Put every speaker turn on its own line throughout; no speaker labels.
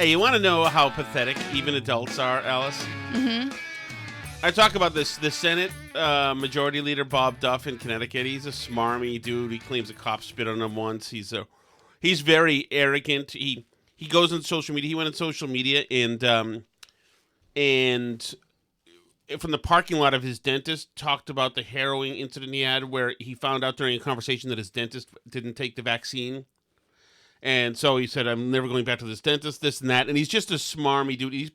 Hey, you want to know how pathetic even adults are, Alice?
Mm-hmm.
I talk about this. The Senate Majority Leader Bob Duff in Connecticut. He's a smarmy dude. He claims a cop spit on him once. He's very arrogant. He goes on social media. He went on social media and from the parking lot of his dentist talked about the harrowing incident he had where he found out during a conversation that his dentist didn't take the vaccine. And so he said, I'm never going back to this dentist, this and that. And he's just a smarmy dude. He's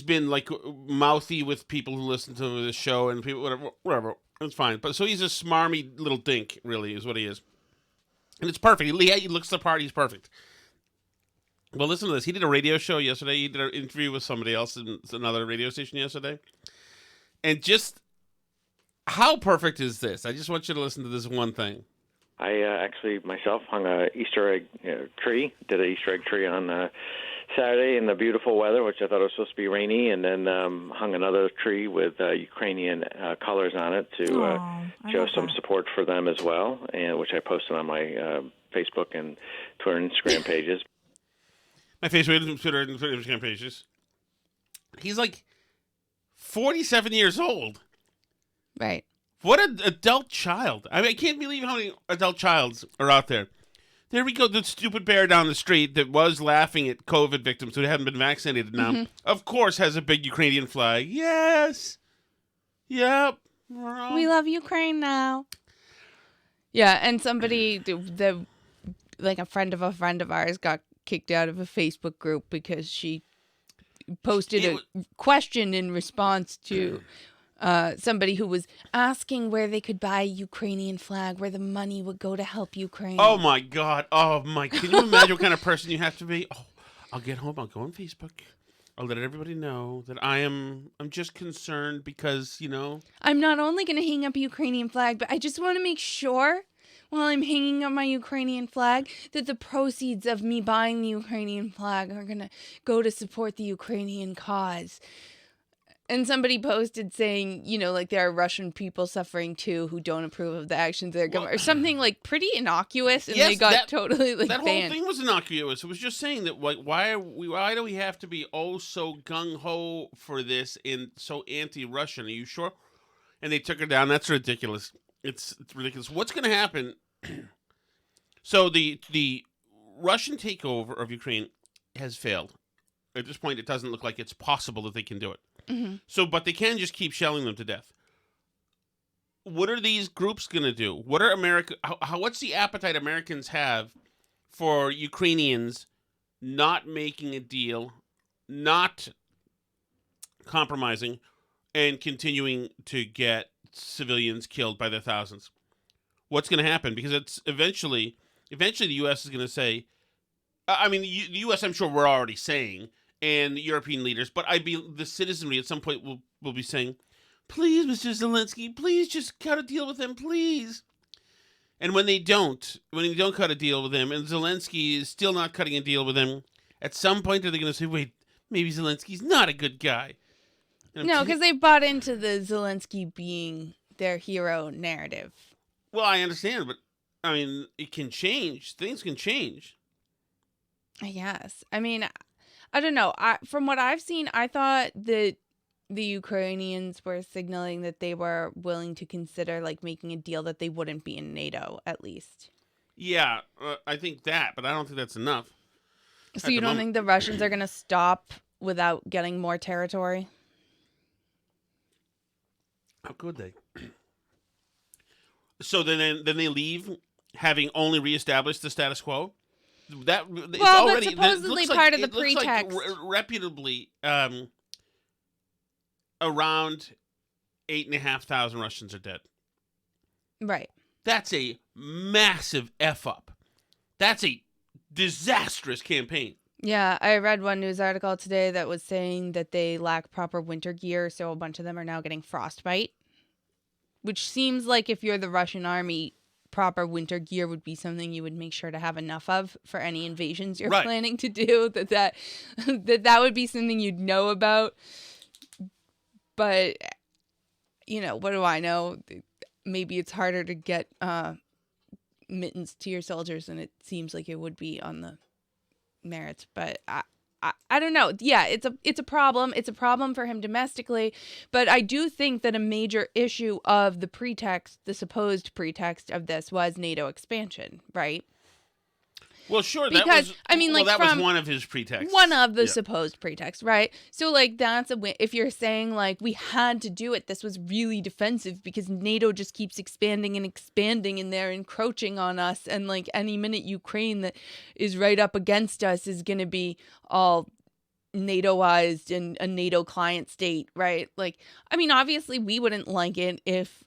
been like mouthy with people who listen to this show and people, whatever. It's fine. But so he's a smarmy little dink, really, is what he is. And it's perfect. He looks the part. He's perfect. Well, listen to this. He did a radio show yesterday. He did an interview with somebody else in another radio station yesterday. And just how perfect is this? I just want you to listen to this one thing.
I actually myself hung a Easter egg tree, did an Easter egg tree on Saturday in the beautiful weather, which I thought was supposed to be rainy, and then hung another tree with Ukrainian colors on it to show some support for them as well, and which I posted on my Facebook and Twitter and Instagram pages.
My Facebook, Twitter, and Instagram pages. He's like 47 years old.
Right.
What an adult child. I mean, I can't believe how many adult childs are out there. There we go, the stupid bear down the street that was laughing at COVID victims who hadn't been vaccinated now, of course, has a big Ukrainian flag. Yes. Yep.
We love Ukraine now. Yeah, and somebody, like a friend of ours got kicked out of a Facebook group because she posted a question in response to somebody who was asking where they could buy a Ukrainian flag, where the money would go to help Ukraine.
Oh, my God. Oh, my. Can you imagine what kind of person you have to be? Oh, I'll get home. I'll go on Facebook. I'll let everybody know that I'm just concerned because,
I'm not only going to hang up a Ukrainian flag, but I just want to make sure while I'm hanging up my Ukrainian flag that the proceeds of me buying the Ukrainian flag are going to go to support the Ukrainian cause. And somebody posted saying, like there are Russian people suffering too who don't approve of the actions of their government, or something like pretty innocuous, and they got totally
that
banned.
Whole thing was innocuous. It was just saying that why do we have to be so gung ho for this and so anti-Russian? Are you sure? And they took her down. That's ridiculous. It's ridiculous. What's going to happen? So the Russian takeover of Ukraine has failed. At this point, it doesn't look like it's possible that they can do it.
Mm-hmm.
So, but they can just keep shelling them to death. What are these groups going to do? What are what's the appetite Americans have for Ukrainians not making a deal, not compromising, and continuing to get civilians killed by the thousands? What's going to happen? Because it's eventually the U.S. is going to say, the U.S. I'm sure we're already saying, and the European leaders, but the citizenry at some point will be saying, please, Mr. Zelensky, please just cut a deal with them, please. And when they don't cut a deal with him, and Zelensky is still not cutting a deal with him, at some point are they going to say, wait, maybe Zelensky's not a good guy?
No, because they bought into the Zelensky being their hero narrative.
Well, I understand, but, it can change. Things can change.
Yes. I don't know. From what I've seen, I thought that the Ukrainians were signaling that they were willing to consider making a deal that they wouldn't be in NATO, at least.
Yeah, I think that, but I don't think that's enough.
So you don't think the Russians are going to stop without getting more territory?
How could they? So then they leave, having only reestablished the status quo? That's
supposedly part of the pretext.
Looks like reputably, around 8,500 Russians are dead.
Right.
That's a massive F up. That's a disastrous campaign.
Yeah, I read one news article today that was saying that they lack proper winter gear, so a bunch of them are now getting frostbite. Which seems like if you're the Russian army, proper winter gear would be something you would make sure to have enough of for any invasions you're planning to do. That would be something you'd know about. But, what do I know? Maybe it's harder to get mittens to your soldiers than it seems like it would be on the merits. But I don't know. Yeah, it's a problem. It's a problem for him domestically, but I do think that a major issue of the supposed pretext of this was NATO expansion, right?
Well, sure.
Because
that was one of his pretexts.
One of the supposed pretexts, right? So like that's if you're saying like we had to do it, this was really defensive because NATO just keeps expanding and they're encroaching on us, and like any minute Ukraine that is right up against us is going to be all NATOized and a NATO client state, right? Like, I mean, obviously we wouldn't like it if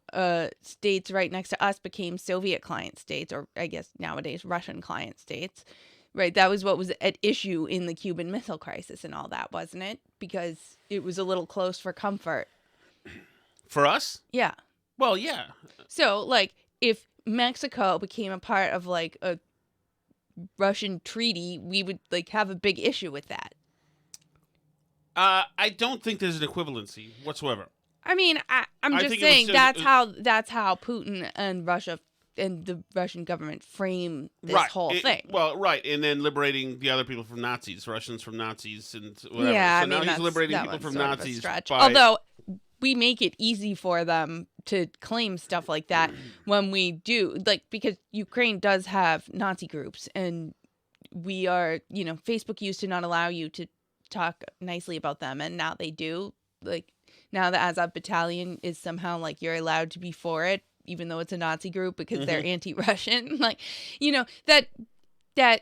states right next to us became Soviet client states, or I guess nowadays Russian client states, right? That was what was at issue in the Cuban Missile Crisis and all that, wasn't it? Because it was a little close for comfort.
For us?
Yeah.
Well, yeah.
So, like, if Mexico became a part of, like, a Russian treaty, we would, like, have a big issue with that.
I don't think there's an equivalency whatsoever.
I mean, I'm just saying that's how Putin and Russia and the Russian government frame this whole thing.
Well, right, and then liberating the other people from Nazis, Russians from Nazis, and whatever.
Yeah,
so now he's liberating people from Nazis.
Although we make it easy for them to claim stuff like that when we do, like, because Ukraine does have Nazi groups, and we are, Facebook used to not allow you to talk nicely about them, and now they do. Like, now the Azov battalion is somehow like you're allowed to be for it, even though it's a Nazi group because they're anti-Russian. Like, that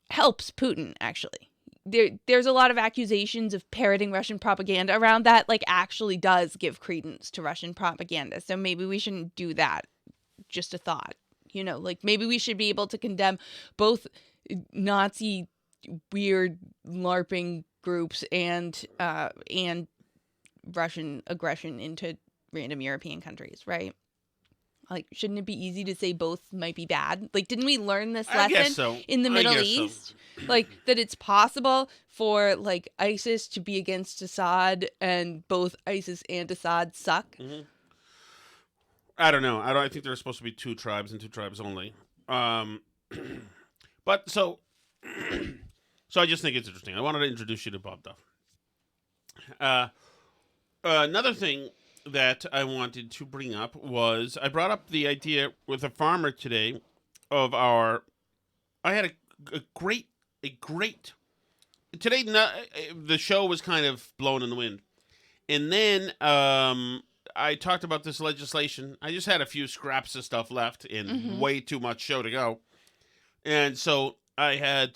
helps Putin, actually. There's a lot of accusations of parroting Russian propaganda around that, like, actually does give credence to Russian propaganda. So maybe we shouldn't do that. Just a thought. Like, maybe we should be able to condemn both Nazi weird LARPing groups and Russian aggression into random European countries, right? Like, shouldn't it be easy to say both might be bad? Like, didn't we learn this lesson in the Middle East? So. Like, that it's possible for, like, ISIS to be against Assad and both ISIS and Assad suck?
Mm-hmm. I don't know. I think there are supposed to be two tribes and two tribes only. But so I just think it's interesting. I wanted to introduce you to Bob Duff. Another thing that I wanted to bring up was I brought up the idea with a farmer today of I had a great today. The show was kind of blown in the wind, and then I talked about this legislation. I just had a few scraps of stuff left and way too much show to go, and so I had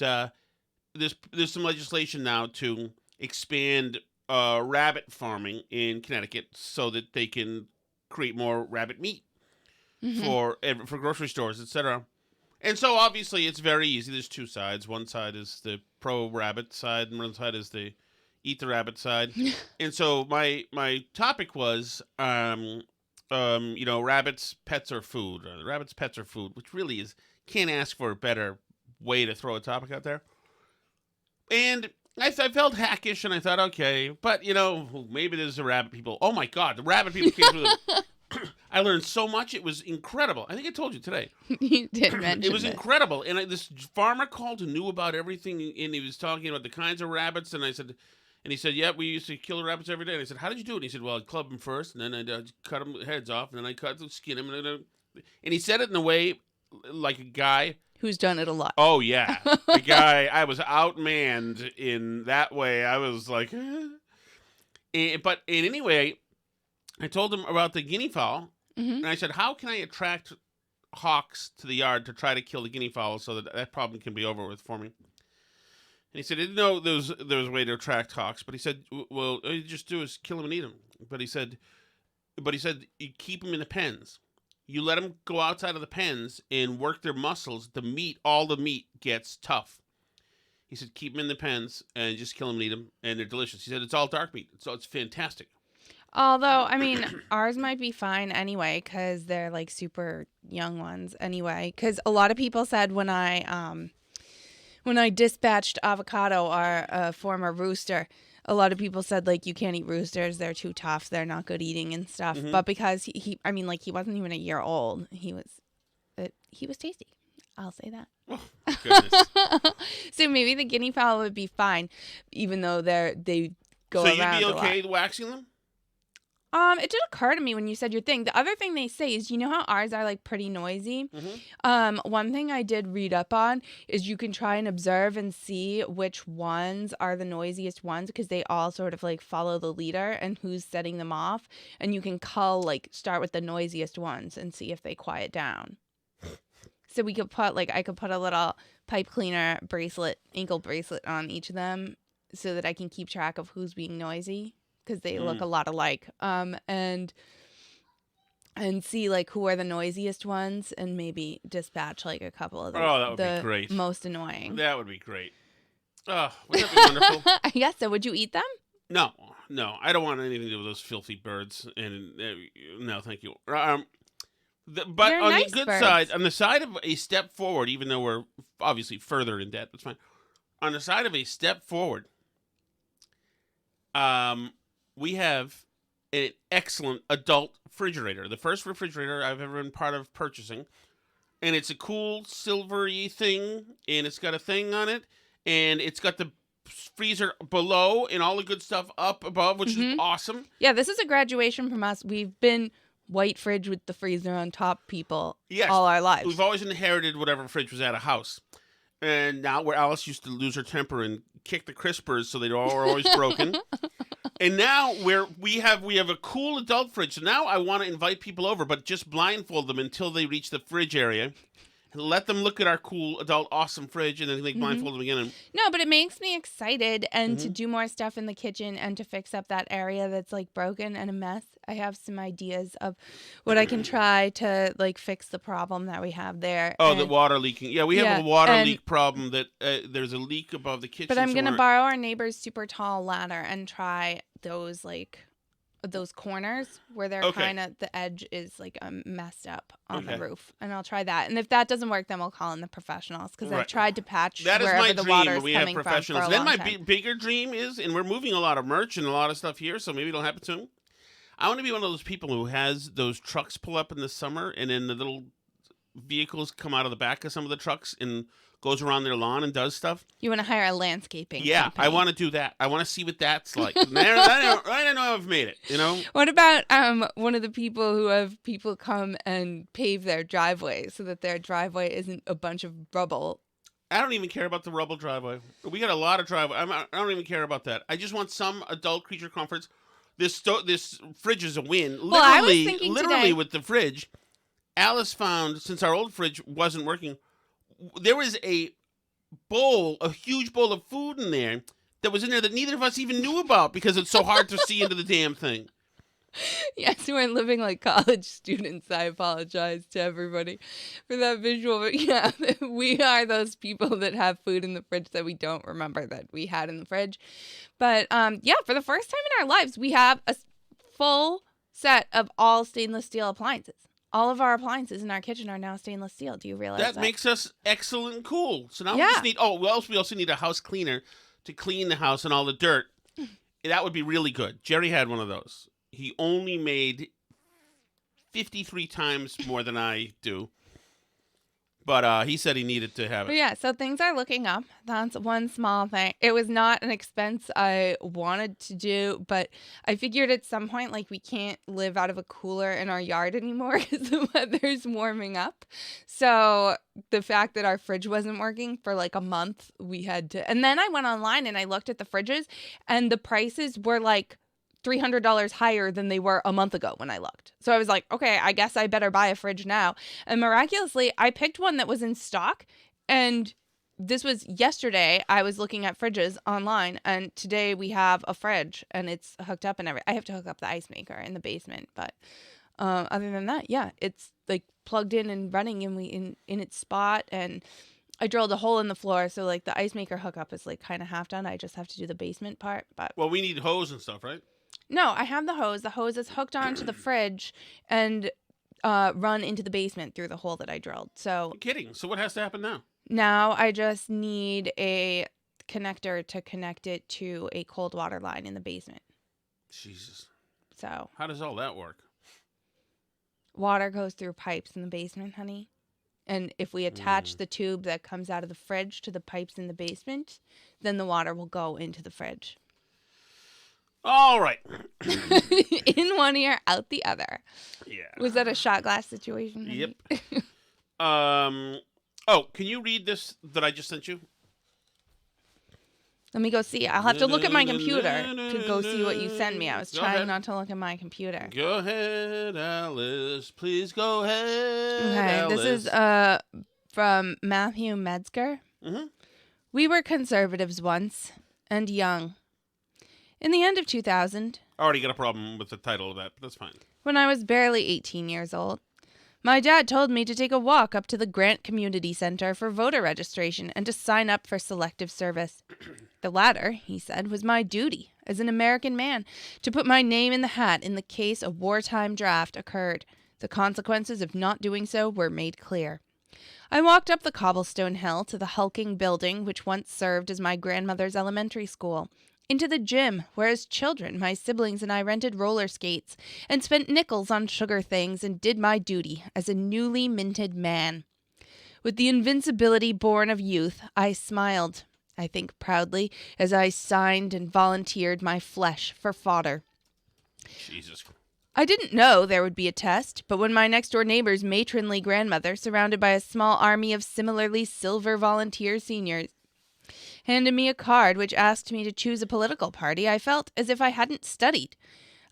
there's some legislation now to expand rabbit farming in Connecticut so that they can create more rabbit meat for grocery stores, etc. And so obviously it's very easy. There's two sides. One side is the pro-rabbit side, and one side is the eat the rabbit side. And so my topic was, rabbits, pets, or food. Rabbits, pets, or food, which really is can't ask for a better way to throw a topic out there. And I felt hackish, and I thought, okay, but, maybe there's the rabbit people. Oh, my God, the rabbit people came through the... I learned so much. It was incredible. I think I told you today.
You did mention
it. Was incredible. And this farmer called who knew about everything, and he was talking about the kinds of rabbits, and he said, yeah, we used to kill the rabbits every day. And I said, how did you do it? And he said, well, I'd club them first, and then I'd cut them heads off, and then I'd skin them. And he said it in a way like a guy...
who's done it a lot.
Oh, yeah. The guy, I was outmanned in that way. I was like, But anyway, I told him about the guinea fowl, and I said, how can I attract hawks to the yard to try to kill the guinea fowl so that problem can be over with for me? And he said, I didn't know there was a way to attract hawks, but he said, well, all you just do is kill them and eat them. But he said, you keep them in the pens. You let them go outside of the pens and work their muscles. All the meat gets tough. He said, keep them in the pens and just kill them and eat them, and they're delicious. He said, it's all dark meat, so it's fantastic.
Although, I mean, ours might be fine anyway because they're like super young ones anyway. Because a lot of people said when I dispatched Avocado, our former rooster, a lot of people said, like, you can't eat roosters. They're too tough. They're not good eating and stuff. But because he wasn't even a year old. He was tasty. I'll say that.
Oh, goodness.
So maybe the guinea fowl would be fine, even though they go
So
around
you'd be
a lot.
okay waxing them?
It did occur to me when you said your thing. The other thing they say is, you know how ours are like pretty noisy? One thing I did read up on is you can try and observe and see which ones are the noisiest ones, because they all sort of like follow the leader and who's setting them off. And you can start with the noisiest ones and see if they quiet down. So we could I could put a little pipe cleaner bracelet, ankle bracelet on each of them so that I can keep track of who's being noisy, because they look a lot alike. And see like who are the noisiest ones and maybe dispatch like a couple of
that would
the
be great.
most annoying.
That would be great. Oh, wouldn't that be wonderful?
Yes, so would you eat them?
No, I don't want anything to do with those filthy birds. And no, thank you. But
They're
on
nice
the good
birds.
side, on the side of a step forward, even though we're obviously further in debt, that's fine. On the side of a step forward, we have an excellent adult refrigerator. The first refrigerator I've ever been part of purchasing. And it's a cool silvery thing, and it's got a thing on it, and it's got the freezer below and all the good stuff up above, which is awesome.
Yeah, this is a graduation from us. We've been white fridge with the freezer on top people all our lives.
We've always inherited whatever fridge was at a house. And now where Alice used to lose her temper and kick the crispers so they were always broken. And now we have a cool adult fridge. So now I want to invite people over, but just blindfold them until they reach the fridge area. Let them look at our cool adult awesome fridge, and then they blindfold them again.
No, but it makes me excited and to do more stuff in the kitchen and to fix up that area that's like broken and a mess. I have some ideas of what I can try to like fix the problem that we have there.
Oh, the water leaking. Yeah, we have a water leak problem that there's a leak above the kitchen.
But I'm going to borrow our neighbor's super tall ladder and try those corners where they're kind of, the edge is like messed up on the roof. And I'll try that. And if that doesn't work, then we'll call in the professionals, because I've tried to patch wherever the water is coming from for a
Then
long
my
time.
bigger dream is, and we're moving a lot of merch and a lot of stuff here, so maybe it'll happen soon. I want to be one of those people who has those trucks pull up in the summer, and then the little vehicles come out of the back of some of the trucks and goes around their lawn and does stuff.
You want to hire a landscaping
company. I want to do that. I want to see what that's like. I don't know I've made it, you know?
What about one of the people who have people come and pave their driveway so that their driveway isn't a bunch of rubble?
I don't even care about the rubble driveway. We got a lot of driveway. I don't even care about that. I just want some adult creature comforts. This fridge is a win.
Well, I was thinking today,
with the fridge, Alice found, since our old fridge wasn't working, there was a huge bowl of food in there that was in there that neither of us even knew about because it's so hard to see into the damn thing.
Yes, we're living like college students. I apologize to everybody for that visual. But yeah, we are those people that have food in the fridge that we don't remember that we had in the fridge. But yeah, for the first time in our lives, we have a full set of all stainless steel appliances. All of our appliances in our kitchen are now stainless steel. Do you realize that?
That makes us excellent and cool. So now we just need, we also need a house cleaner to clean the house and all the dirt. That would be really good. Jerry had one of those. He only made 53 times more than I do. But he said he needed to have it.
But yeah, so things are looking up. That's one small thing. It was not an expense I wanted to do, but I figured at some point, like, we can't live out of a cooler in our yard anymore because the weather's warming up. So the fact that our fridge wasn't working for like a month, we had to. And then I went online and I looked at the fridges, and the prices were like $300 higher than they were a month ago when I looked. So I was like, okay, I guess I better buy a fridge now. And miraculously, I picked one that was in stock. And this was yesterday. I was looking at fridges online, and today we have a fridge and it's hooked up and everything. I have to hook up the ice maker in the basement. But other than that, yeah, it's like plugged in and running in its spot. And I drilled a hole in the floor, so like the ice maker hookup is like kind of half done. I just have to do the basement part. But
well, we need hose and stuff, right?
No, I have the hose. The hose is hooked onto the fridge and run into the basement through the hole that I drilled. So
You're kidding. So what has to happen now?
Now I just need a connector to connect it to a cold water line in the basement.
Jesus.
So
how does all that work?
Water goes through pipes in the basement, honey. And if we attach the tube that comes out of the fridge to the pipes in the basement, then the water will go into the fridge.
All right.
In one ear, out the other.
Yeah.
Was that a shot glass situation?
Yep. Oh, can you read this that I just sent you?
Let me go see. I'll have to look at my computer to go see what you sent me. I was trying not to look at my computer.
Go ahead, Alice. Please go ahead,
Okay,
Alice.
this is from Matthew Metzger.
Mm-hmm.
We were conservatives once, and young. In the end of 2000,
I already got a problem with the title of that, but that's fine.
when I was barely 18 years old, my dad told me to take a walk up to the Grant Community Center for voter registration and to sign up for selective service. The latter, he said, was my duty as an American man to put my name in the hat in the case a wartime draft occurred. The consequences of not doing so were made clear. I walked up the cobblestone hill to the hulking building which once served as my grandmother's elementary school, into the gym where as children my siblings and I rented roller skates and spent nickels on sugar things and did my duty as a newly minted man. With the invincibility born of youth, I smiled, I think proudly, as I signed and volunteered my flesh for fodder.
Jesus.
I didn't know there would be a test, but when my next-door neighbor's matronly grandmother, surrounded by a small army of similarly silver volunteer seniors, handed me a card which asked me to choose a political party, I felt as if I hadn't studied.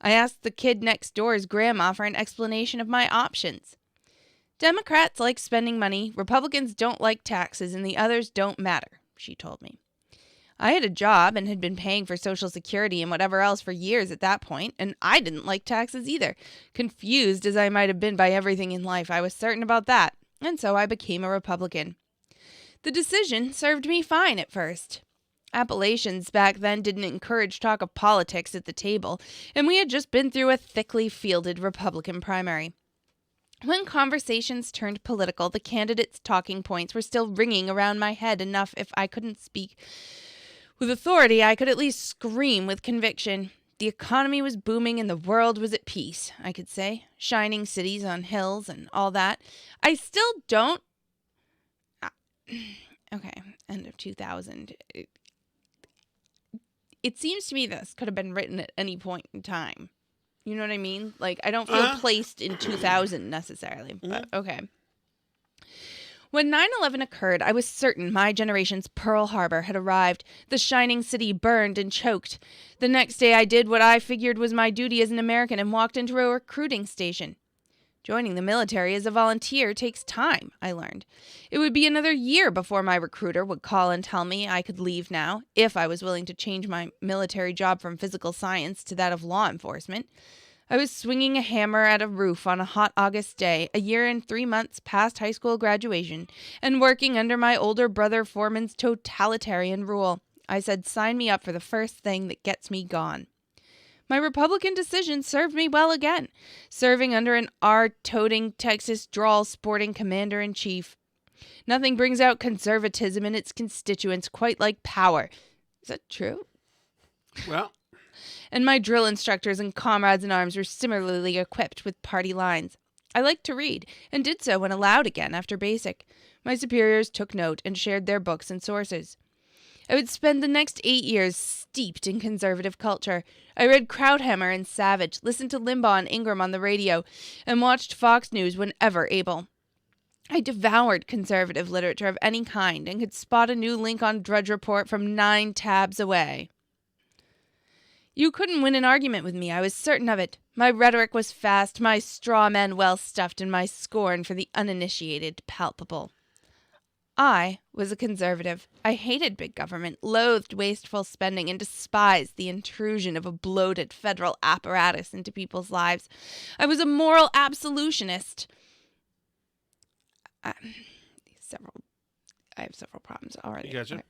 I asked the kid next door's grandma for an explanation of my options. Democrats like spending money, Republicans don't like taxes, and the others don't matter, she told me. I had a job and had been paying for Social Security and whatever else for years at that point, and I didn't like taxes either. Confused as I might have been by everything in life, I was certain about that, and so I became a Republican. The decision served me fine at first. Appalachians back then didn't encourage talk of politics at the table, and we had just been through a thickly fielded Republican primary. When conversations turned political, the candidates' talking points were still ringing around my head enough if I couldn't speak with authority, I could at least scream with conviction. The economy was booming and the world was at peace, I could say. Shining cities on hills and all that. I still don't... Okay, end of 2000. It seems to me this could have been written at any point in time. You know what I mean? Like, I don't feel placed in 2000 necessarily, but okay. When 9/11 occurred, I was certain my generation's Pearl Harbor had arrived. The shining city burned and choked. The next day I did what I figured was my duty as an American and walked into a recruiting station. Joining the military as a volunteer takes time, I learned. It would be another year before my recruiter would call and tell me I could leave now, if I was willing to change my military job from physical science to that of law enforcement. I was swinging a hammer at a roof on a hot August day, a year and 3 months past high school graduation, and working under my older brother Foreman's totalitarian rule. I said, sign me up for the first thing that gets me gone. My Republican decision served me well again, serving under an R-toting Texas drawl sporting commander-in-chief. Nothing brings out conservatism in its constituents quite like power. Is that true?
Well...
And my drill instructors and comrades in arms were similarly equipped with party lines. I liked to read, and did so when allowed again after basic. My superiors took note and shared their books and sources. I would spend the next 8 years steeped in conservative culture. I read Krauthammer and Savage, listened to Limbaugh and Ingram on the radio, and watched Fox News whenever able. I devoured conservative literature of any kind and could spot a new link on Drudge Report from 9 tabs away. You couldn't win an argument with me, I was certain of it. My rhetoric was fast, my straw men well stuffed, and my scorn for the uninitiated palpable. I was a conservative. I hated big government, loathed wasteful spending, and despised the intrusion of a bloated federal apparatus into people's lives. I was a moral absolutionist. I have several problems already.
You gotcha.
Okay.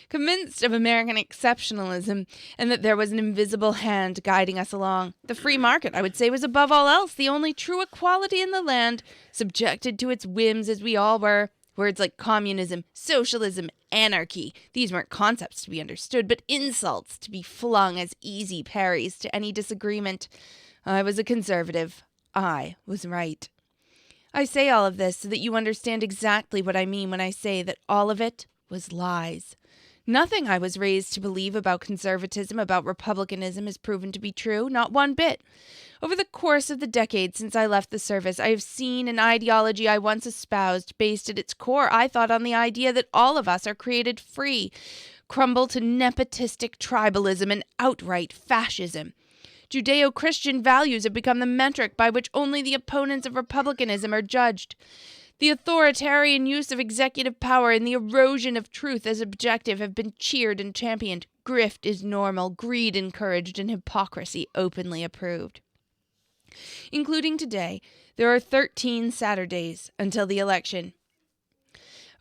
Convinced of American exceptionalism and that there was an invisible hand guiding us along. The free market, I would say, was above all else the only true equality in the land, subjected to its whims as we all were. Words like communism, socialism, anarchy, these weren't concepts to be understood, but insults to be flung as easy parries to any disagreement. I was a conservative. I was right. I say all of this so that you understand exactly what I mean when I say that all of it was lies. Nothing I was raised to believe about conservatism, about republicanism, has proven to be true, not one bit. Over the course of the decades since I left the service, I have seen an ideology I once espoused, based at its core, I thought, on the idea that all of us are created free, crumble to nepotistic tribalism and outright fascism. Judeo-Christian values have become the metric by which only the opponents of republicanism are judged. The authoritarian use of executive power and the erosion of truth as objective have been cheered and championed. Grift is normal, greed encouraged, and hypocrisy openly approved. Including today, there are 13 Saturdays until the election.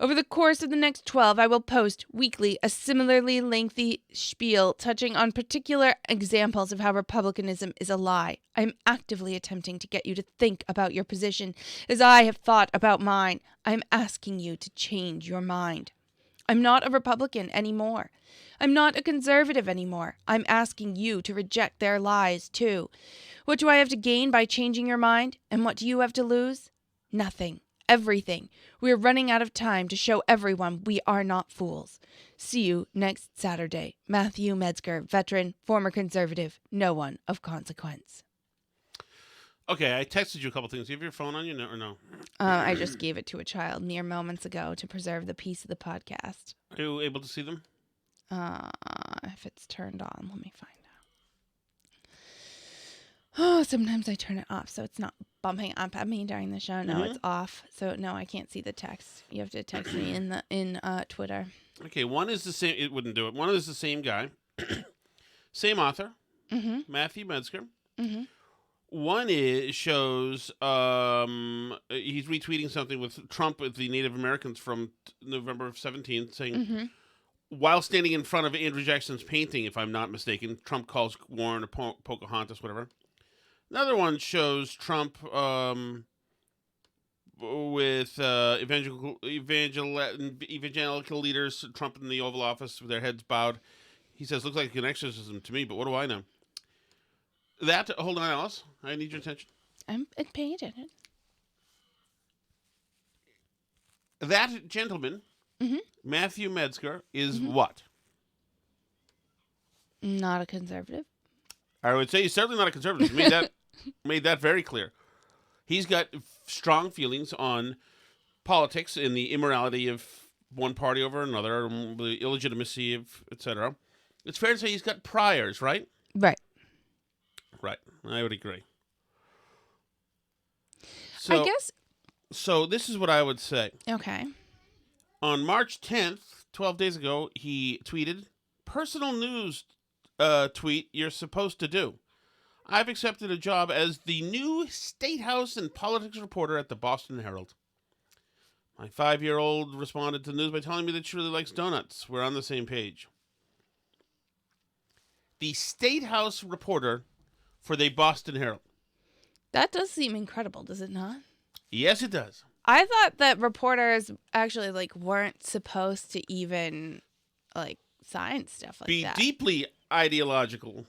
Over the course of the next 12, I will post weekly a similarly lengthy spiel touching on particular examples of how republicanism is a lie. I am actively attempting to get you to think about your position as I have thought about mine. I am asking you to change your mind. I'm not a Republican anymore. I'm not a conservative anymore. I'm asking you to reject their lies, too. What do I have to gain by changing your mind? And what do you have to lose? Nothing. Everything. We are running out of time to show everyone we are not fools. See you next Saturday. Matthew Metzger, veteran, former conservative, no one of consequence.
Okay, I texted you a couple things. Do you have your phone on you or no?
I just gave it to a child mere moments ago to preserve the peace of the podcast.
Are you able to see them?
If it's turned on, let me find out. Oh, sometimes I turn it off so it's not bumping up at me during the show. No, it's off. So no, I can't see the text. You have to text me in Twitter.
Okay, one is the same. It wouldn't do it. One is the same guy, same author, Matthew Metzger. One shows he's retweeting something with Trump with the Native Americans from November of 17, saying, while standing in front of Andrew Jackson's painting, if I'm not mistaken, Trump calls Warren a Pocahontas, whatever. Another one shows Trump with evangelical leaders, Trump in the Oval Office with their heads bowed. He says, looks like an exorcism to me, but what do I know? Hold on, Alice. I need your attention.
I'm paying attention.
That gentleman, Matthew Metzger, is what?
Not a conservative.
I would say he's certainly not a conservative. He made that very clear. He's got strong feelings on politics and the immorality of one party over another, the illegitimacy of etc. It's fair to say he's got priors, right?
Right.
Right. I would agree. So,
I guess.
So this is what I would say.
Okay.
On March 10th, 12 days ago, he tweeted, personal news tweet you're supposed to do. I've accepted a job as the new State House and politics reporter at the Boston Herald. My 5-year-old responded to the news by telling me that she really likes donuts. We're on the same page. The State House reporter for the Boston Herald.
That does seem incredible, does it not?
Yes, it does.
I thought that reporters actually weren't supposed to even sign stuff like that.
Be deeply ideological.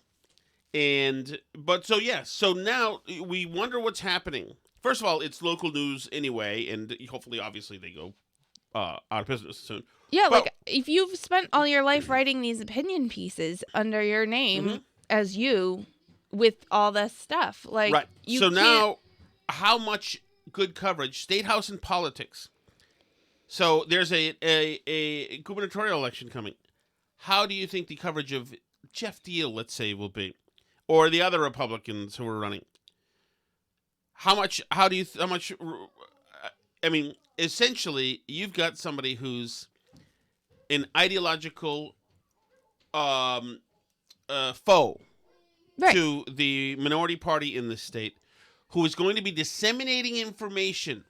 So now we wonder what's happening. First of all, it's local news anyway, and hopefully, obviously, they go out of business soon.
Yeah, if you've spent all your life writing these opinion pieces under your name as you with all this stuff,
right. So now, how much good coverage? State House and politics. So there's a gubernatorial election coming. How do you think the coverage of Jeff Deal, let's say, will be, or the other Republicans who are running? I mean, essentially, you've got somebody who's an ideological foe to the minority party in the state, who is going to be disseminating information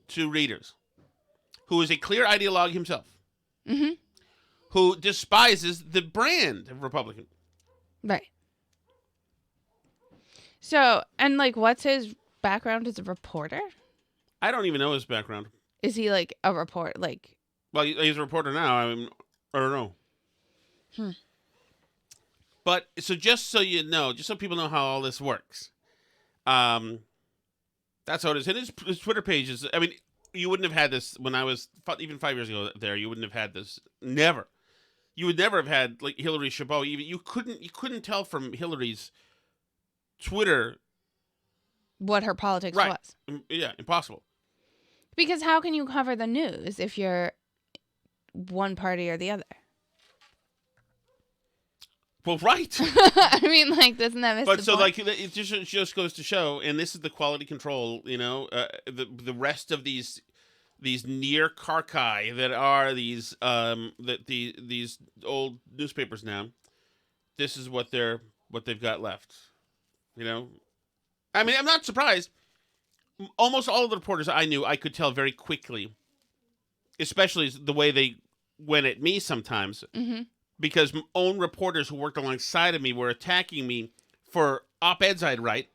to readers, who is a clear ideologue himself, who despises the brand of Republican.
Right. So, and what's his background as a reporter?
I don't even know his background.
Is he a report?
Well, he's a reporter now. I don't know. But so just so you know, just so people know how all this works, That's how it is. And his Twitter page is. I mean, you wouldn't have had this when I was even 5 years ago. There, you wouldn't have had this. Never. You would never have had like Hillary Chabot. Even you couldn't tell from Hillary's Twitter
what her politics
right.
was.
Yeah, impossible.
Because how can you cover the news if you're one party or the other?
Well, right.
I mean, like, doesn't that miss
but
the
so
point?
like it just goes to show, and this is the quality control. You know, the rest of these near carcae that are these these old newspapers now. This is what they've got left. You know, I mean, I'm not surprised. Almost all of the reporters I knew, I could tell very quickly, especially the way they went at me sometimes.
Mm-hmm.
Because my own reporters who worked alongside of me were attacking me for op-eds I'd write.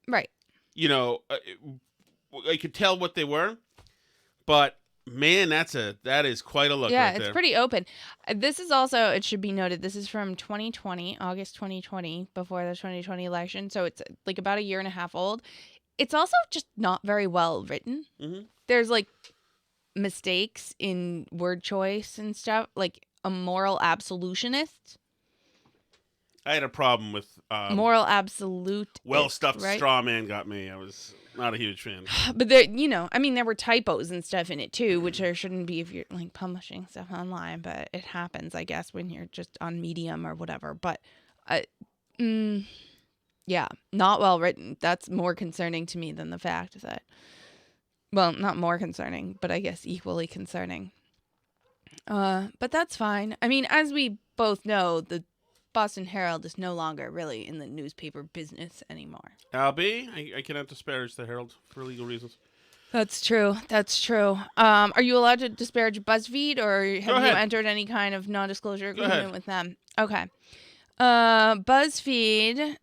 Right.
You know, I could tell what they were, but man, that is quite a look.
Yeah,
right
it's
there.
pretty open. This is also, it should be noted, this is from 2020, August 2020, before the 2020 election. So it's like about a year and a half old. It's also just not very well written.
Mm-hmm.
There's like mistakes in word choice and stuff, like a moral absolutionist.
I had a problem with
Moral absolute.
well-stuffed
right?
straw man got me. I was not a huge fan.
But there, you know, I mean, there were typos and stuff in it too, which there shouldn't be if you're like publishing stuff online. But it happens, I guess, when you're just on Medium or whatever. But, yeah, not well written. That's more concerning to me than the fact that, well, not more concerning, but I guess equally concerning. But that's fine. I mean, as we both know, the Boston Herald is no longer really in the newspaper business anymore.
I cannot disparage the Herald for legal reasons.
That's true. That's true. Are you allowed to disparage BuzzFeed, or have you entered any kind of non-disclosure agreement with them? Okay. BuzzFeed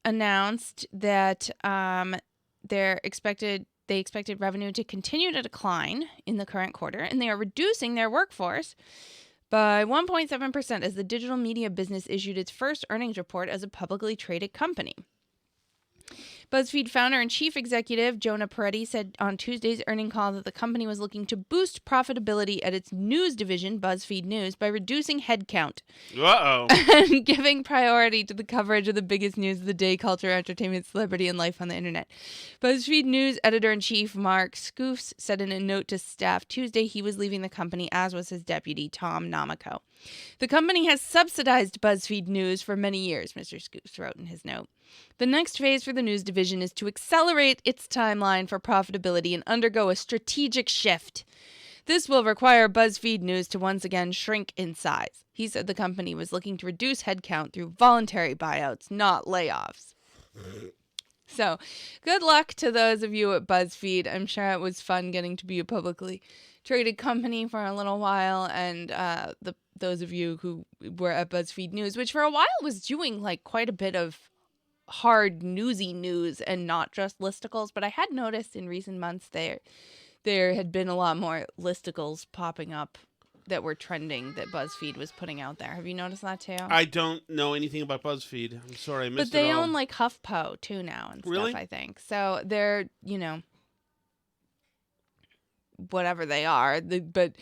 announced that they expected revenue to continue to decline in the current quarter, and they are reducing their workforce by 1.7% as the digital media business issued its first earnings report as a publicly traded company. BuzzFeed founder and chief executive Jonah Peretti said on Tuesday's earnings call that the company was looking to boost profitability at its news division, BuzzFeed News, by reducing headcount and giving priority to the coverage of the biggest news of the day, culture, entertainment, celebrity, and life on the internet. BuzzFeed News editor-in-chief Mark Scoofs said in a note to staff Tuesday he was leaving the company, as was his deputy, Tom Namako. The company has subsidized BuzzFeed News for many years, Mr. Scoofs wrote in his note. The next phase for the news division is to accelerate its timeline for profitability and undergo a strategic shift. This will require BuzzFeed News to once again shrink in size. He said the company was looking to reduce headcount through voluntary buyouts, not layoffs. So, good luck to those of you at BuzzFeed. I'm sure it was fun getting to be a publicly traded company for a little while, and those of you who were at BuzzFeed News, which for a while was doing like quite a bit of hard newsy news and not just listicles, but I had noticed in recent months there had been a lot more listicles popping up that were trending that BuzzFeed was putting out there. Have you noticed that too?
I don't know anything about BuzzFeed. I'm sorry, I missed it.
But they
all.
own like HuffPo too now and
Really?
stuff, I think. So they're, you know, whatever they are, but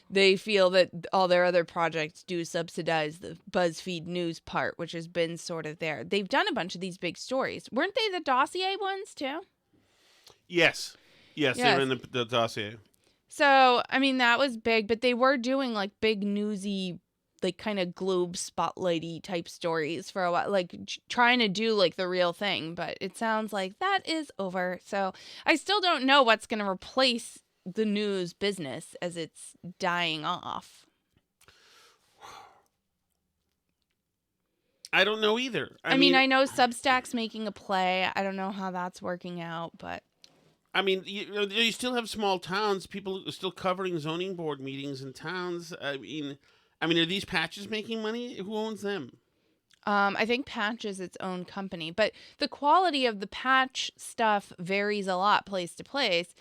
they feel that all their other projects do subsidize the BuzzFeed News part, which has been sort of there. They've done a bunch of these big stories. Weren't they the dossier ones too?
Yes, they were in the dossier.
So, I mean, that was big, but they were doing like big newsy, like kind of Globe spotlighty type stories for a while, like trying to do like the real thing, but it sounds like that is over. So I still don't know what's going to replace the news business as it's dying off.
I don't know either.
I mean, I know Substack's making a play. I don't know how that's working out, but
I mean, you still have small towns. People are still covering zoning board meetings in towns. I mean, are these patches making money? Who owns them?
I think Patch is its own company, but the quality of the Patch stuff varies a lot place to place.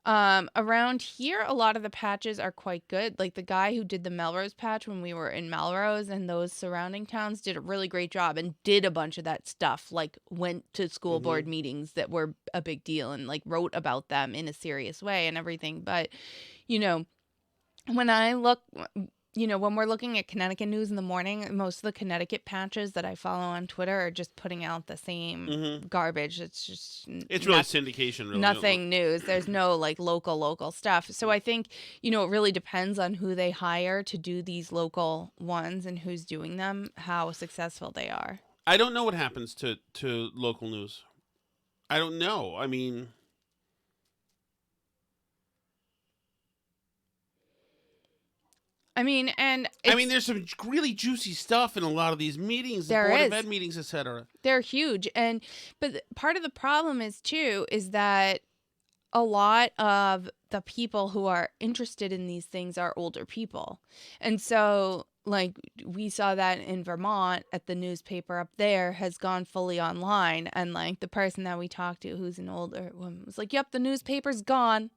Around here, a lot of the patches are quite good. Like the guy who did the Melrose patch when we were in Melrose and those surrounding towns did a really great job and did a bunch of that stuff. Like went to school board meetings that were a big deal and like wrote about them in a serious way and everything. But, you know, when I look, you know, when we're looking at Connecticut news in the morning, most of the Connecticut patches that I follow on Twitter are just putting out the same garbage. It's just
it's really syndication, really.
Nothing news. There's no like local stuff. So I think, you know, it really depends on who they hire to do these local ones and who's doing them, how successful they are.
I don't know what happens to local news. I don't know. I mean,
and
there's some really juicy stuff in a lot of these meetings, the
There
Board
is.
of Ed meetings, etc.
They're huge. But part of the problem is that a lot of the people who are interested in these things are older people. And so like we saw that in Vermont at the newspaper up there has gone fully online. And like the person that we talked to who's an older woman was like, yep, the newspaper's gone.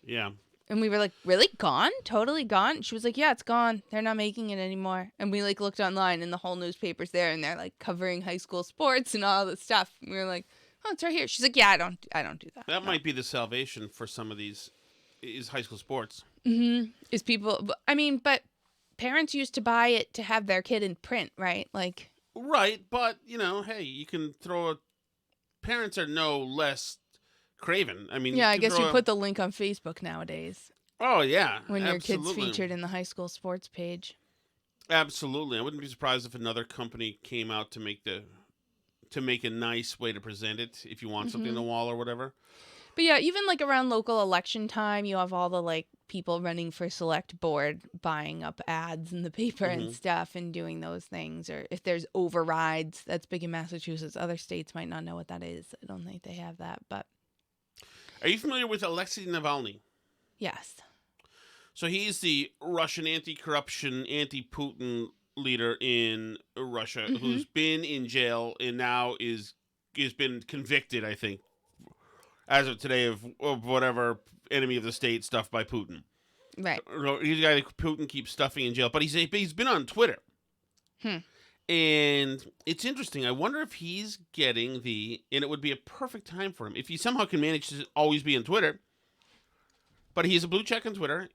Yeah.
And we were like, really? Gone? Totally gone? She was like, yeah, it's gone. They're not making it anymore. And we like looked online and the whole newspaper's there and they're like covering high school sports and all this stuff. And we were like, oh, it's right here. She's like, yeah, I don't do that.
That might be the salvation for some of these is high school sports.
Is people, but parents used to buy it to have their kid in print, right? Like,
right. But, you know, hey, you can parents are no less craven. I mean,
yeah, I guess you put the link on Facebook nowadays.
Oh, yeah.
When
absolutely.
your kid's featured in the high school sports page.
Absolutely. I wouldn't be surprised if another company came out to make a nice way to present it if you want something on the wall or whatever.
But yeah, even like around local election time, you have all the like people running for select board buying up ads in the paper and stuff and doing those things. Or if there's overrides, that's big in Massachusetts. Other states might not know what that is. I don't think they have that, but.
Are you familiar with Alexei Navalny?
Yes.
So he's the Russian anti-corruption, anti-Putin leader in Russia who's been in jail and now has been convicted, I think, as of today, of whatever enemy of the state stuff by Putin.
Right.
He's a guy that Putin keeps stuffing in jail, but he's been on Twitter. And it's interesting. I wonder if he's getting and it would be a perfect time for him if he somehow can manage to always be on Twitter. But he's a blue check on Twitter.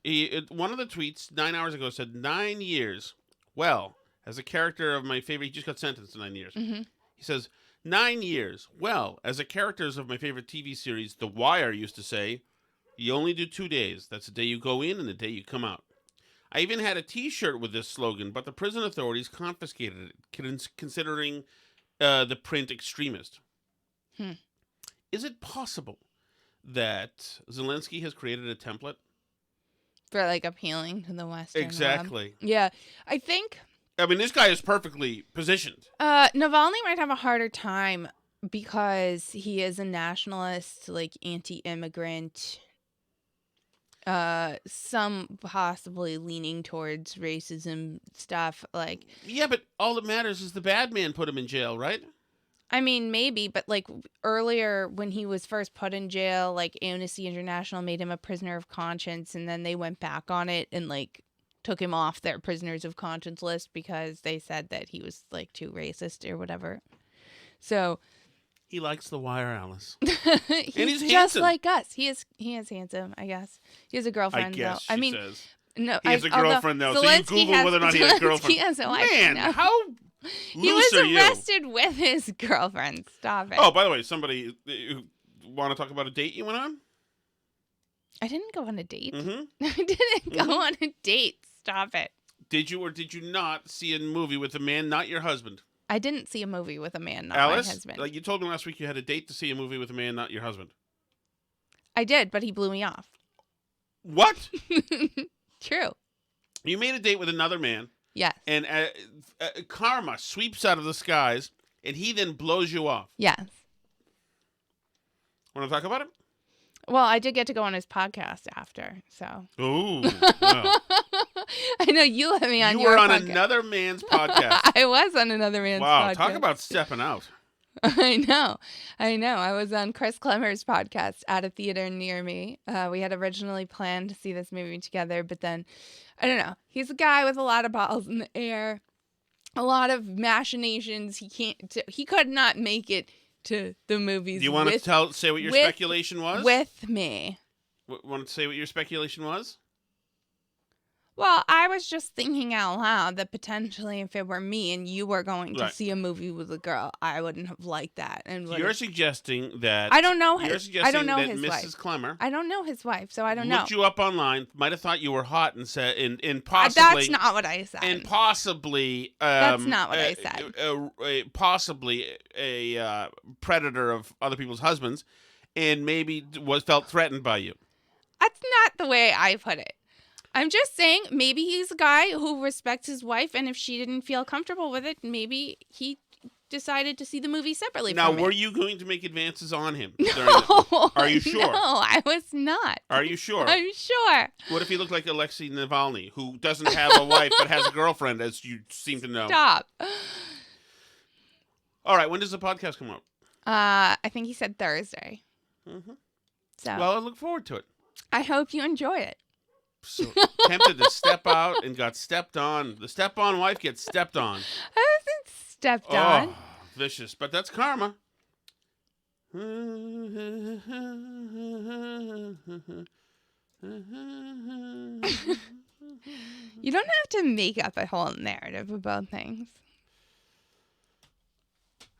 One of the tweets 9 hours ago said 9 years. Well, as a character of my favorite, he just got sentenced to 9 years. He says, 9 years. Well, as a characters of my favorite TV series, The Wire used to say, you only do 2 days. That's the day you go in and the day you come out. I even had a T-shirt with this slogan, but the prison authorities confiscated it, considering the print extremist. Is it possible that Zelensky has created a template?
For like appealing to the Western
Exactly.
Yeah. I think...
I mean, this guy is perfectly positioned.
Navalny might have a harder time because he is a nationalist, like anti-immigrant, some possibly leaning towards racism stuff. Like,
yeah, but all that matters is the bad man put him in jail, right?
I mean, maybe, but like earlier when he was first put in jail, like Amnesty International made him a prisoner of conscience, and then they went back on it and like took him off their prisoners of conscience list because they said that he was like too racist or whatever. So
he likes The Wire, Alice.
he's just
handsome.
like us. He is handsome, I guess. He has a girlfriend.
I guess
though. I mean,
says.
no,
He has a girlfriend though. So you Google whether or not he has a girlfriend.
He has a wife.
Man, how
he
loose
was
are you?
arrested with his girlfriend. Stop it.
Oh, by the way, somebody want to talk about a date you went on?
I didn't go on a date.
Mm-hmm.
I didn't go on a date. Stop it.
Did you or did you not see a movie with a man not your husband?
I didn't see a movie with a man not
Alice,
my husband.
like you told me last week you had a date to see a movie with a man not your husband.
I did, but he blew me off.
What?
True.
You made a date with another man.
Yes.
And karma sweeps out of the skies, and he then blows you off.
Yes.
Want to talk about it?
Well, I did get to go on his podcast after, so.
Ooh. Wow.
I know you let me on
you
your
were on
podcast.
another man's podcast.
I was on another man's podcast.
Wow, talk about stepping out.
I know. I was on Chris Klemmer's podcast at a theater near me. We had originally planned to see this movie together, but then, I don't know. He's a guy with a lot of balls in the air, a lot of machinations. He could not make it to the movies.
Do you want to say what your speculation was?
With me.
Want to say what your speculation was?
Well, I was just thinking out loud that potentially if it were me and you were going to see a movie with a girl, I wouldn't have liked that. And
you're suggesting that
I don't know
his
I don't know
that
his
Mrs.
wife.
Clemmer.
I don't know his wife, so I don't know.
Looked you up online, might have thought you were hot and said, and possibly
that's not what I said.
And possibly
that's not what I said.
Possibly a predator of other people's husbands, and maybe felt threatened by you.
That's not the way I put it. I'm just saying maybe he's a guy who respects his wife, and if she didn't feel comfortable with it, maybe he decided to see the movie separately
now,
from me.
Were you going to make advances on him?
No.
Are you sure?
No, I was not.
Are you sure?
I'm sure.
What if he looked like Alexei Navalny, who doesn't have a wife but has a girlfriend, as you seem to know?
Stop.
All right, when does the podcast come out?
I think he said Thursday.
Mm-hmm.
So.
Well, I look forward to it.
I hope you enjoy it.
So tempted to step out and got stepped on. The step-on wife gets stepped on.
I wasn't stepped on.
Vicious, but that's karma.
You don't have to make up a whole narrative about things.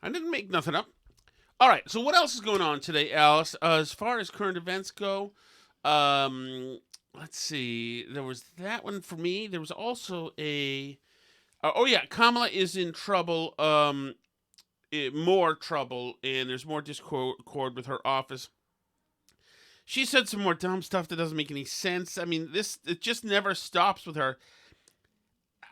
I didn't make nothing up. All right, so what else is going on today, Alice? As far as current events go, let's see. There was that one for me. There was also Kamala is in trouble, more trouble, and there's more discord with her office. She said some more dumb stuff that doesn't make any sense. I mean, it just never stops with her.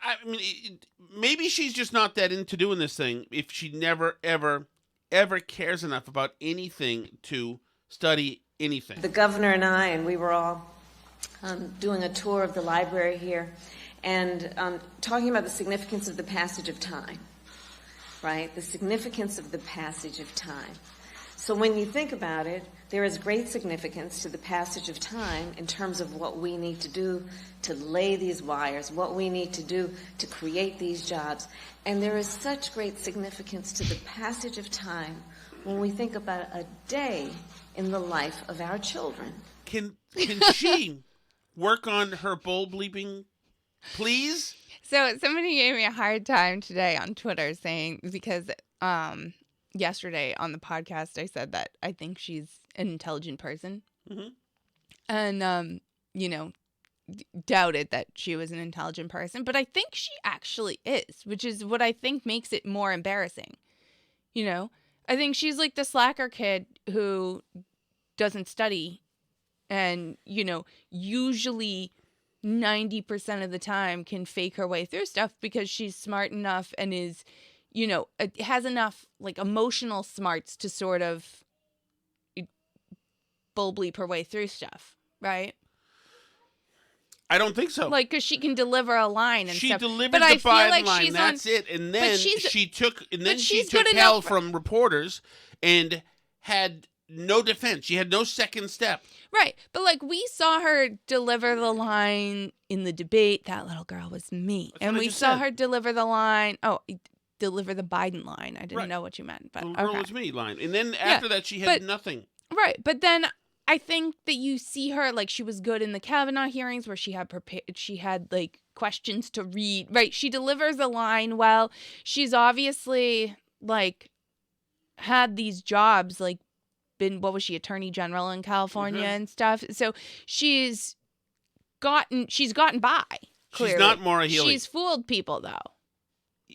I mean, maybe she's just not that into doing this thing if she never, ever, ever cares enough about anything to study anything.
The governor and I, and we were all doing a tour of the library here, and talking about the significance of the passage of time, right? The significance of the passage of time. So when you think about it, there is great significance to the passage of time in terms of what we need to do to lay these wires, what we need to do to create these jobs. And there is such great significance to the passage of time when we think about a day in the life of our children.
Can she work on her bull bleeping, please?
So somebody gave me a hard time today on Twitter saying, because yesterday on the podcast I said that I think she's an intelligent person.
Mm-hmm.
And, doubted that she was an intelligent person. But I think she actually is, which is what I think makes it more embarrassing. I think she's like the slacker kid who doesn't study and, usually 90% of the time can fake her way through stuff because she's smart enough and is, has enough like emotional smarts to sort of bull bleep her way through stuff, right?
I don't think so.
Like, because she can deliver a line and
she
stuff.
Delivered
but
the
I feel
Biden
like
line.
She's
That's it. And then she took hell from reporters and had no defense. She had no second step.
Right. But like we saw her deliver the line in the debate. That little girl was me.
That's
and
what I
we
just
saw
said.
her deliver the line. Oh, deliver the Biden line. I didn't know what you meant. But
The girl
okay.
was me line. And then after that, she had nothing.
Right. But then I think that you see her, like, she was good in the Kavanaugh hearings where she had like questions to read. Right. She delivers a line well. She's obviously like had these jobs, like what was she, attorney general in California and stuff. So she's gotten by. Clearly.
She's not Maura Healey.
She's fooled people though.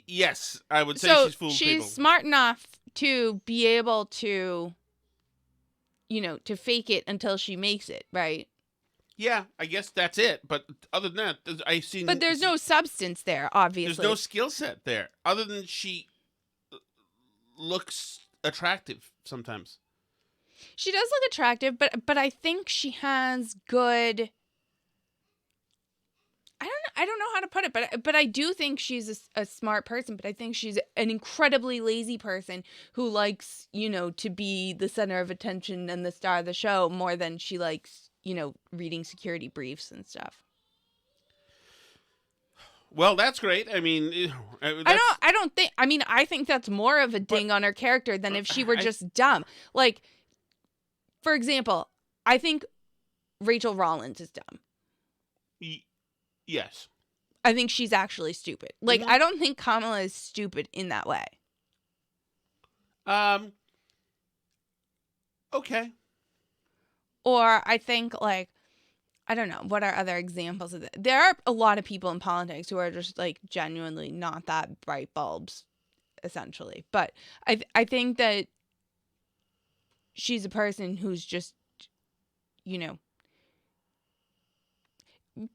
Yes, I would say she's fooled people.
She's smart enough to be able to, to fake it until she makes it, right?
Yeah, I guess that's it. But other than that, I've seen.
But there's no substance there, obviously.
There's no skill set there, other than she looks attractive sometimes.
She does look attractive, but I think she has good. I don't know. I don't know how to put it, but I do think she's a smart person, but I think she's an incredibly lazy person who likes, to be the center of attention and the star of the show more than she likes, reading security briefs and stuff.
Well, that's great. I mean,
I think that's more of a ding on her character than if she were just dumb. Like, for example, I think Rachel Rollins is dumb.
Yes.
I think she's actually stupid. Like, I don't think Kamala is stupid in that way.
Okay.
Or I think, like, I don't know, what are other examples of that? There are a lot of people in politics who are just, like, genuinely not that bright bulbs, essentially. But I think that she's a person who's just,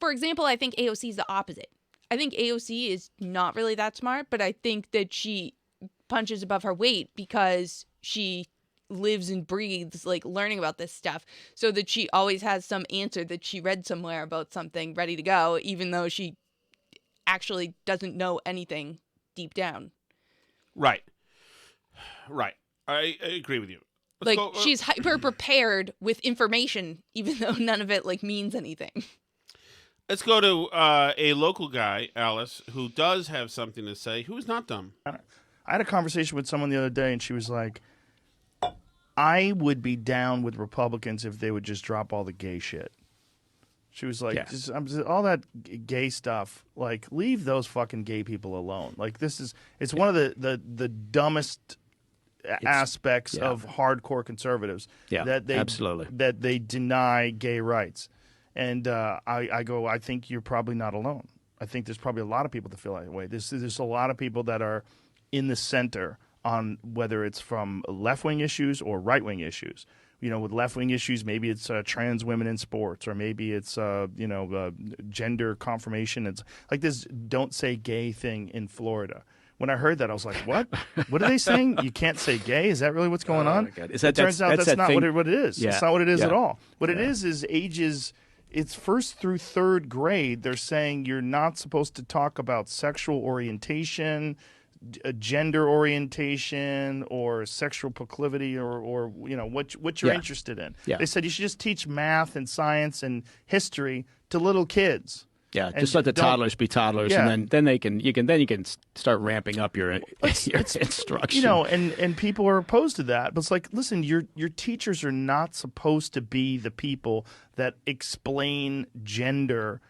for example, I think AOC is the opposite. I think AOC is not really that smart, but I think that she punches above her weight because she lives and breathes like learning about this stuff, so that she always has some answer that she read somewhere about something ready to go, even though she actually doesn't know anything deep down.
Right. I agree with you.
She's hyper prepared with information, even though none of it means anything.
Let's go to a local guy, Alice, who does have something to say, who is not dumb.
I had a conversation with someone the other day, and she was like, I would be down with Republicans if they would just drop all the gay shit. She was like, all that gay stuff, leave those fucking gay people alone. It's one of the dumbest aspects of hardcore conservatives.
Yeah, absolutely.
That they deny gay rights. And I think you're probably not alone. I think there's probably a lot of people that feel that way. There's a lot of people that are in the center on whether it's from left-wing issues or right-wing issues. With left-wing issues, maybe it's trans women in sports, or maybe it's gender confirmation. It's like this "don't say gay" thing in Florida. When I heard that, I was like, "What? What are they saying? You can't say gay? Is that really what's going on?"
It
turns out that's not what it is.
Yeah.
It's not what it is at all. What it is ages. It's first through third grade. They're saying you're not supposed to talk about sexual orientation, gender orientation, or sexual proclivity, or what you're interested in.
Yeah.
They said you should just teach math and science and history to little kids.
Yeah, just let the toddlers be toddlers, and then you can start ramping up your instruction.
And people are opposed to that. But it's like, listen, your teachers are not supposed to be the people that explain gender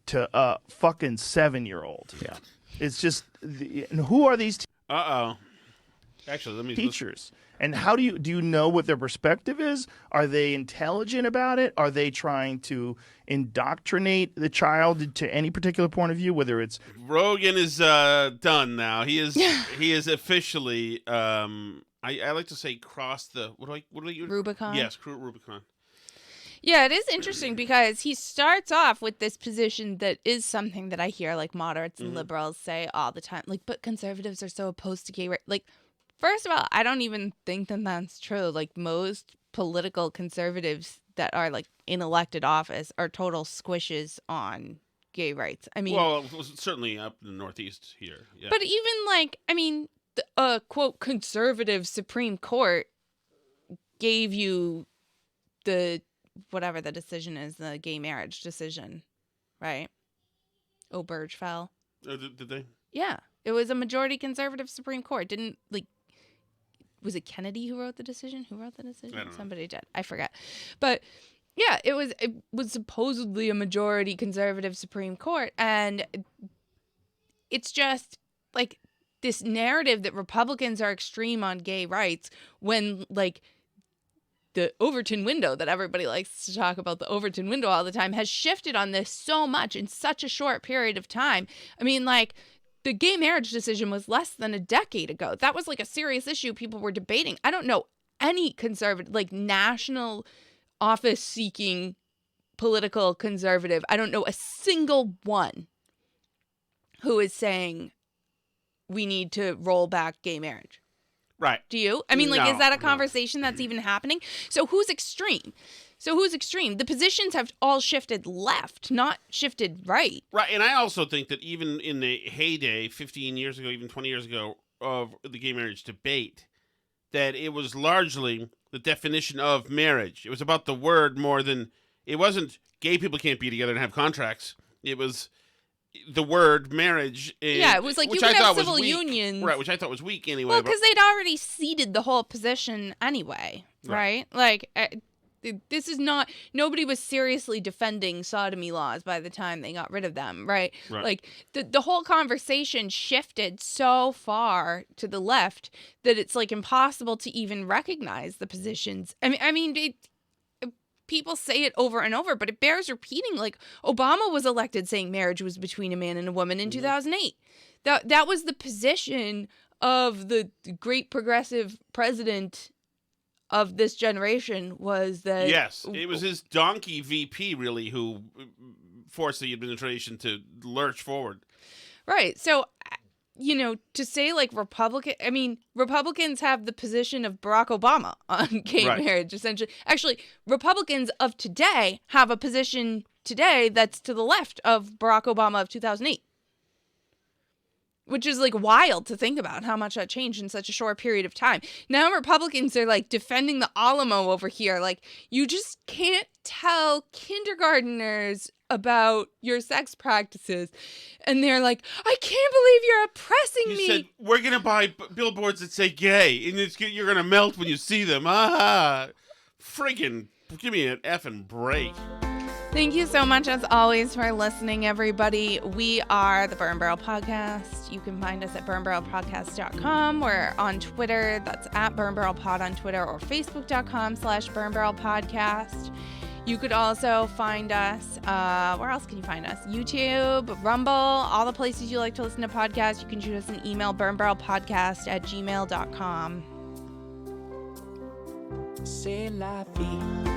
to a fucking 7-year-old.
Yeah,
it's just, and who are these?
Actually, let me
teachers. And how do you know what their perspective is? Are they intelligent about it? Are they trying to indoctrinate the child to any particular point of view? Whether it's
Rogan is done now. He is officially. I like to say crossed the what do you
Rubicon?
Yes, Rubicon.
Yeah, it is interesting because he starts off with this position that is something that I hear moderates and liberals say all the time. But conservatives are so opposed to gay rights. First of all, I don't even think that that's true. Most political conservatives that are in elected office are total squishes on gay rights. I mean,
well, it was certainly up in the Northeast here. Yeah.
But even the quote conservative Supreme Court gave you the whatever the decision is, the gay marriage decision, right? Burge fell.
Did they?
Yeah, it was a majority conservative Supreme Court. Didn't was it Kennedy who wrote the decision? Who wrote the decision?
I don't know.
Somebody did. I forget. But yeah, it was supposedly a majority conservative Supreme Court, and it's just this narrative that Republicans are extreme on gay rights when the Overton window that everybody likes to talk about, the Overton window all the time, has shifted on this so much in such a short period of time. I mean, the gay marriage decision was less than a decade ago. That was a serious issue people were debating. I don't know any conservative, national office seeking political conservative. I don't know a single one who is saying we need to roll back gay marriage.
Right.
Do you? I mean, like,
No,
is that a
no.
conversation that's even happening? So who's extreme? The positions have all shifted left, not shifted right.
Right, and I also think that even in the heyday, 15 years ago, even 20 years ago, of the gay marriage debate, that it was largely the definition of marriage. It was about the word more than, it wasn't gay people can't be together and have contracts. It was the word marriage.
Yeah, it was like you
which
could
I thought
have
was
civil
weak.
unions.
Right, which I thought was weak anyway.
Well,
but-
because they'd already ceded the whole position anyway, right? Like, this is not, nobody was seriously defending sodomy laws by the time they got rid of them, right?
Right.
Like, the whole conversation shifted so far to the left that it's, like, impossible to even recognize the positions. I mean, people say it over and over, but it bears repeating. Like, Obama was elected saying marriage was between a man and a woman in 2008. That was the position of the great progressive president of this generation, was that...
Yes, it was his donkey VP, really, who forced the administration to lurch forward.
Right. So, to say, like, Republicans have the position of Barack Obama on gay marriage, essentially. Actually, Republicans of today have a position today that's to the left of Barack Obama of 2008. Which is, like, wild to think about how much that changed in such a short period of time. Now Republicans are, like, defending the Alamo over here. Like, you just can't tell kindergartners about your sex practices. And they're like, I can't believe you're oppressing me.
You said, we're going to buy billboards that say gay, and you're going to melt when you see them. Friggin' give me an effing break.
Thank you so much, as always, for listening, everybody. We are the Burn Barrel Podcast. You can find us at burnbarrelpodcast.com. We're on Twitter. That's at Burn Barrel Pod on Twitter, or facebook.com/Burn Barrel Podcast. You could also find us, where else can you find us? YouTube, Rumble, all the places you like to listen to podcasts. You can shoot us an email, burnbarrelpodcast@gmail.com.
C'est la vie.